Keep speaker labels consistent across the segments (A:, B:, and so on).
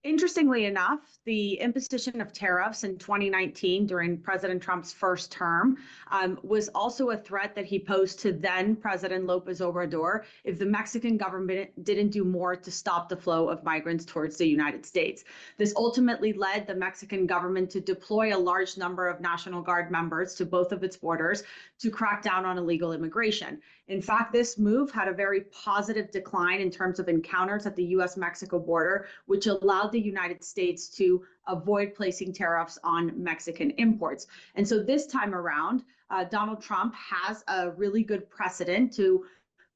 A: Interestingly enough, the imposition of tariffs in 2019 during President Trump's first term was also a threat that he posed to then President Lopez Obrador if the Mexican government didn't do more to stop the flow of migrants towards the United States. This ultimately led the Mexican government to deploy a large number of National Guard members to both of its borders to crack down on illegal immigration. In fact, this move had a very positive decline in terms of encounters at the US-Mexico border, which allowed the United States to avoid placing tariffs on Mexican imports. And so this time around, Donald Trump has a really good precedent to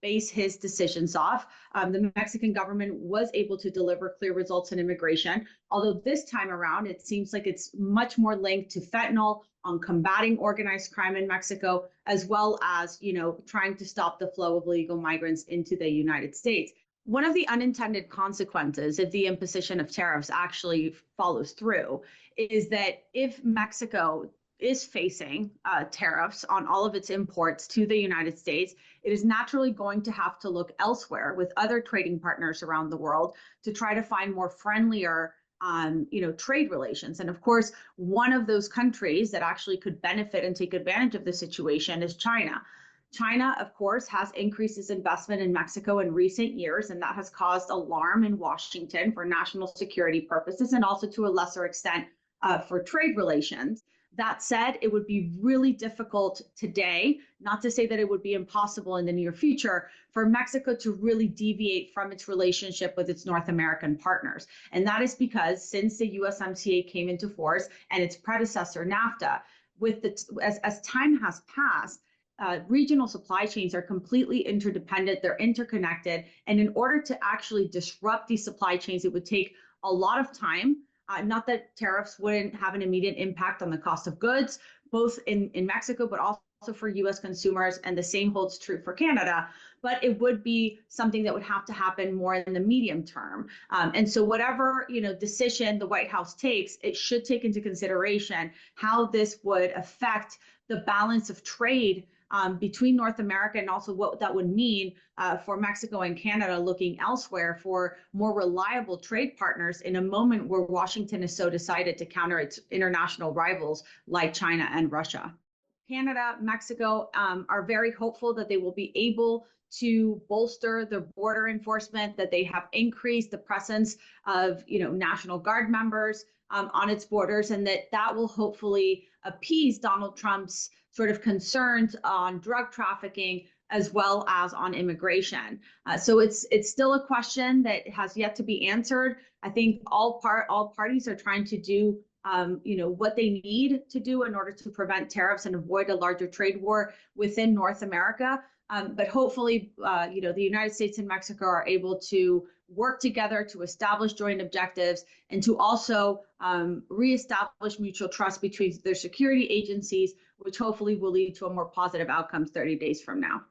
A: base his decisions off. The Mexican government was able to deliver clear results in immigration, although this time around, it seems like it's much more linked to fentanyl, on combating organized crime in Mexico, as well as, trying to stop the flow of illegal migrants into the United States. One of the unintended consequences if the imposition of tariffs actually follows through is that if Mexico is facing tariffs on all of its imports to the United States, it is naturally going to have to look elsewhere with other trading partners around the world to try to find more friendlier trade relations. And of course, one of those countries that actually could benefit and take advantage of the situation is China. China, of course, has increased its investment in Mexico in recent years, and that has caused alarm in Washington for national security purposes and also to a lesser extent for trade relations. That said, it would be really difficult today, not to say that it would be impossible in the near future, for Mexico to really deviate from its relationship with its North American partners. And that is because since the USMCA came into force and its predecessor, NAFTA, as time has passed, regional supply chains are completely interdependent, they're interconnected. And in order to actually disrupt these supply chains, it would take a lot of time. Not that tariffs wouldn't have an immediate impact on the cost of goods, both in Mexico, but also for US consumers, and the same holds true for Canada, but it would be something that would have to happen more in the medium term. And so whatever decision the White House takes, it should take into consideration how this would affect the balance of trade between North America, and also what that would mean for Mexico and Canada looking elsewhere for more reliable trade partners in a moment where Washington is so decided to counter its international rivals like China and Russia. Canada, Mexico are very hopeful that they will be able to bolster their border enforcement, that they have increased the presence of National Guard members on its borders, and that will hopefully appease Donald Trump's sort of concerns on drug trafficking as well as on immigration. So it's still a question that has yet to be answered. I think all parties are trying to do what they need to do in order to prevent tariffs and avoid a larger trade war within North America. But hopefully, the United States and Mexico are able to work together to establish joint objectives and to also reestablish mutual trust between their security agencies, which hopefully will lead to a more positive outcome 30 days from now.